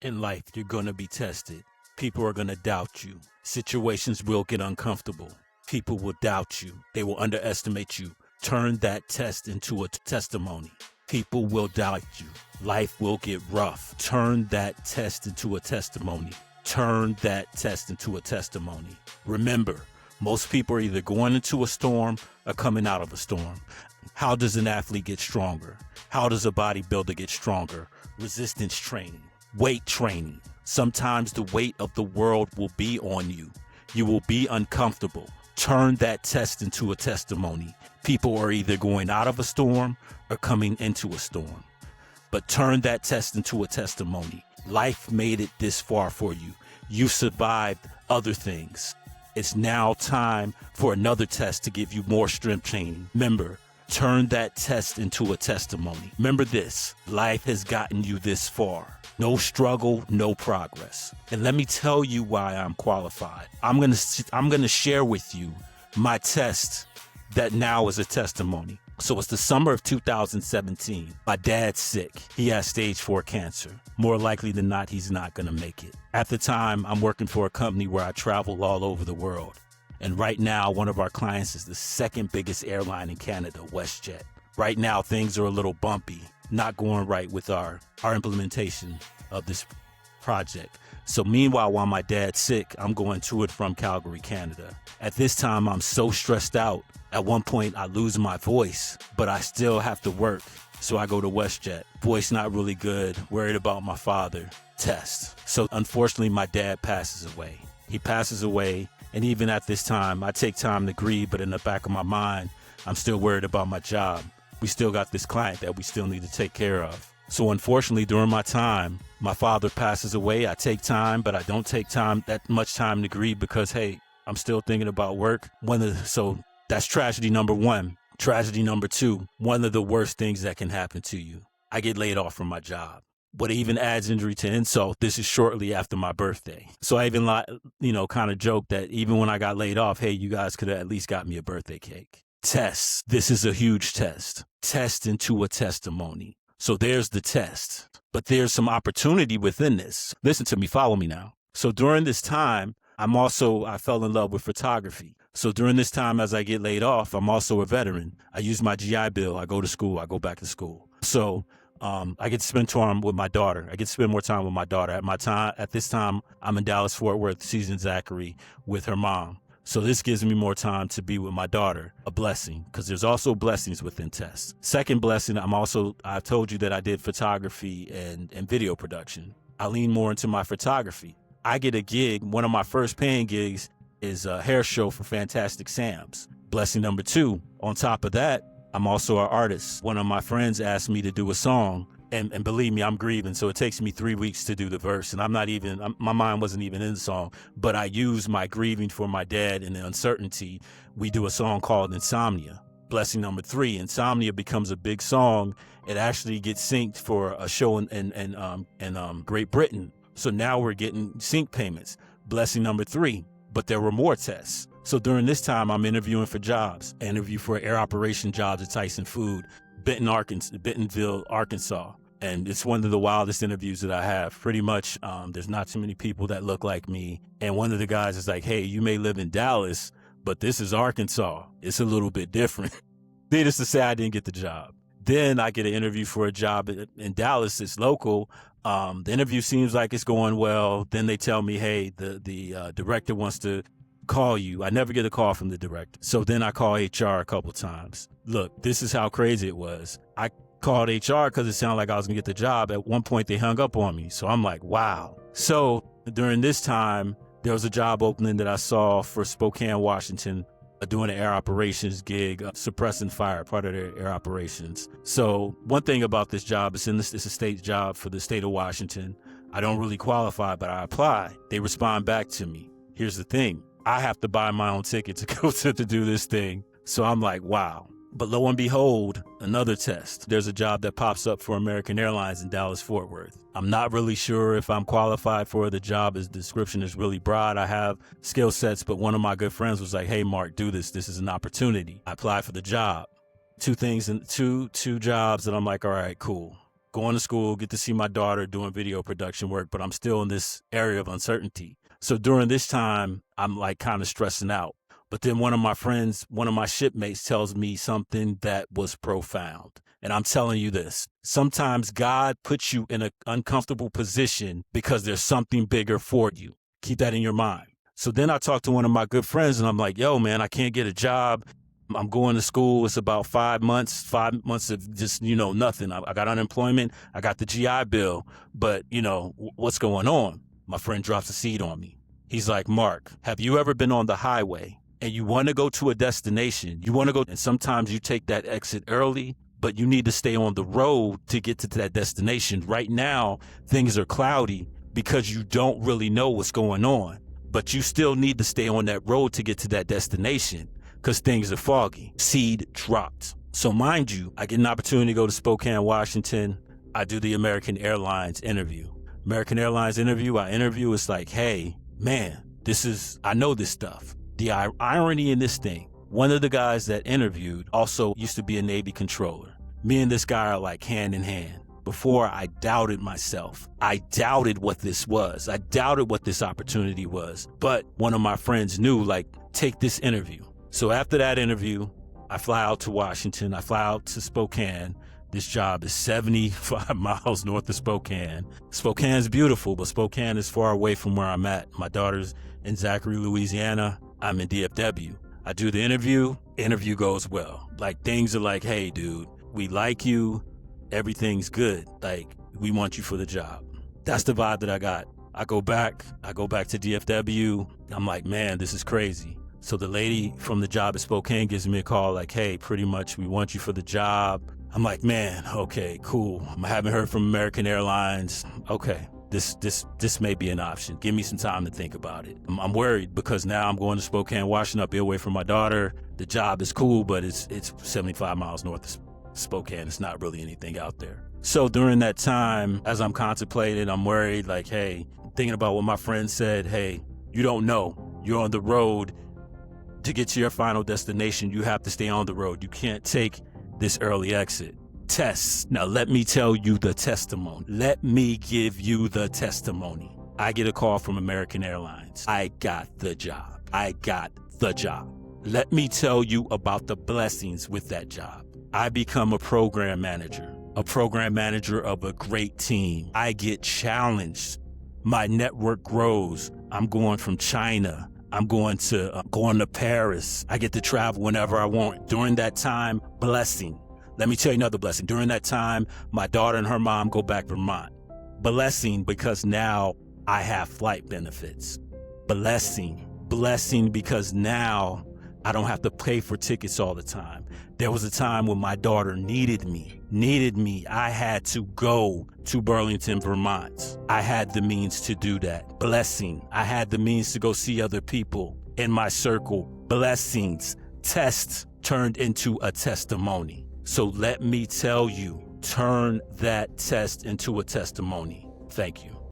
In life, you're going to be tested. People are going to doubt you. Situations will get uncomfortable. People will doubt you. They will underestimate you. Turn that test into a testimony. People will doubt you. Life will get rough. Turn that test into a testimony. Turn that test into a testimony. Remember, most people are either going into a storm or coming out of a storm. How does an athlete get stronger? How does a bodybuilder get stronger? Resistance training, weight training. Sometimes the weight of the world will be on you. You will be uncomfortable. Turn that test into a testimony. People are either going out of a storm or coming into a storm. But turn that test into a testimony. Life made it this far for you. You survived other things. It's now time for another test to give you more strength training. Remember, turn that test into a testimony. Remember this, life has gotten you this far. No struggle, no progress. And let me tell you why I'm qualified. I'm going to share with you my test that now is a testimony. So it's the summer of 2017. My dad's sick. He has stage 4 cancer. More likely than not, he's not going to make it. At the time, I'm working for a company where I travel all over the world. And right now, one of our clients is the second biggest airline in Canada, WestJet. Right now, things are a little bumpy, not going right with our implementation of this project. So meanwhile, while my dad's sick, I'm going to and from Calgary, Canada. At this time, I'm so stressed out. At one point, I lose my voice, but I still have to work. So I go to WestJet. Voice not really good, worried about my father. Test. So unfortunately, my dad passes away. He passes away. And even at this time, I take time to grieve, but in the back of my mind, I'm still worried about my job. We still got this client that we still need to take care of. So unfortunately, during my time, my father passes away. I take time, but I don't take that much time to grieve because, hey, I'm still thinking about work. So that's tragedy number 1. Tragedy number 2, one of the worst things that can happen to you. I get laid off from my job. What even adds injury to insult, this is shortly after my birthday. So I even, kind of joked that even when I got laid off, hey, you guys could have at least got me a birthday cake. Tests. This is a huge test. Test into a testimony. So there's the test. But there's some opportunity within this. Listen to me, follow me now. So during this time, I fell in love with photography. So during this time, as I get laid off, I'm also a veteran. I use my GI Bill. I go to school. I go back to school. So I get to spend time with my daughter. I get to spend more time with my daughter. At this time, I'm in Dallas, Fort Worth, Susan Zachary with her mom. So this gives me more time to be with my daughter, a blessing, because there's also blessings within tests. Second blessing, I told you that I did photography and video production. I lean more into my photography. I get a gig. One of my first paying gigs is a hair show for Fantastic Sam's. Blessing number 2. On top of that, I'm also an artist. One of my friends asked me to do a song, and believe me, I'm grieving, so it takes me 3 weeks to do the verse, and my mind wasn't even in the song, but I use my grieving for my dad and the uncertainty. We do a song called Insomnia. Blessing number 3, Insomnia becomes a big song. It actually gets synced for a show in Great Britain. So now we're getting sync payments. Blessing number 3, but there were more tests. So during this time, I'm interviewing for jobs. I interview for air operation jobs at Tyson Food, Bentonville, Arkansas. And it's one of the wildest interviews that I have. Pretty much, there's not too many people that look like me. And one of the guys is like, hey, you may live in Dallas, but this is Arkansas. It's a little bit different. Needless to say, I didn't get the job. Then I get an interview for a job in Dallas. It's local. The interview seems like it's going well. Then they tell me, hey, the director wants to call you. I never get a call from the director. So then I call HR a couple times. Look, this is how crazy it was. I called HR because it sounded like I was going to get the job. At one point, they hung up on me. So I'm like, wow. So during this time, there was a job opening that I saw for Spokane, Washington, doing an air operations gig, suppressing fire, part of their air operations. So one thing about this job, it's a state job for the state of Washington. I don't really qualify, but I apply. They respond back to me. Here's the thing. I have to buy my own ticket to go to do this thing. So I'm like, wow. But lo and behold, another test. There's a job that pops up for American Airlines in Dallas, Fort Worth. I'm not really sure if I'm qualified for the job. His description is really broad. I have skill sets, but one of my good friends was like, hey, Mark, do this. This is an opportunity. I applied for the job. Two things and two jobs, and I'm like, all right, cool. going to school, get to see my daughter doing video production work, but I'm still in this area of uncertainty. So during this time, I'm like kind of stressing out. But then one of my friends, one of my shipmates tells me something that was profound. And I'm telling you this, sometimes God puts you in an uncomfortable position because there's something bigger for you. Keep that in your mind. So then I talked to one of my good friends and I'm like, yo, man, I can't get a job. I'm going to school. It's about 5 months of just, nothing. I got unemployment. I got the GI Bill. But, what's going on? My friend drops a seed on me. He's like, Mark, have you ever been on the highway and you want to go to a destination? You want to go, and sometimes you take that exit early, but you need to stay on the road to get to that destination. Right now, things are cloudy because you don't really know what's going on, but you still need to stay on that road to get to that destination because things are foggy. Seed dropped. So mind you, I get an opportunity to go to Spokane, Washington. I do the American Airlines interview. American Airlines interview, it's like, hey, man, I know this stuff. The irony in this thing, one of the guys that interviewed also used to be a Navy controller. Me and this guy are like hand in hand. Before, I doubted myself. I doubted what this was. I doubted what this opportunity was. But one of my friends knew, like, take this interview. So after that interview, I fly out to Washington. I fly out to Spokane. This job is 75 miles north of Spokane. Spokane's beautiful, but Spokane is far away from where I'm at. My daughter's in Zachary, Louisiana. I'm in DFW. I do the interview goes well. Like, things are like, hey, dude, we like you. Everything's good. Like, we want you for the job. That's the vibe that I got. I go back to DFW. I'm like, man, this is crazy. So the lady from the job at Spokane gives me a call like, hey, pretty much we want you for the job. I'm like, man, okay, cool. I haven't heard from American Airlines. Okay, this may be an option. Give me some time to think about it. I'm worried because now I'm going to Spokane, Washington, I'll be away from my daughter. The job is cool, but it's 75 miles north of Spokane. It's not really anything out there. So during that time, as I'm contemplating, I'm worried, like, hey, thinking about what my friend said, hey, you don't know. You're on the road. To get to your final destination, you have to stay on the road. You can't take this early exit. Tests. Now let me tell you the testimony. Let me give you the testimony. I get a call from American Airlines. I got the job. Let me tell you about the blessings with that job. I become a program manager of a great team. I get challenged. My network grows. I'm going from China. I'm going to Paris. I get to travel whenever I want. During that time, blessing. Let me tell you another blessing. During that time, my daughter and her mom go back to Vermont. Blessing because now I have flight benefits. Blessing because now I don't have to pay for tickets all the time. There was a time when my daughter needed me. I had to go to Burlington, Vermont. I had the means to do that. Blessing. I had the means to go see other people in my circle. Blessings. Test turned into a testimony. So let me tell you, turn that test into a testimony. Thank you.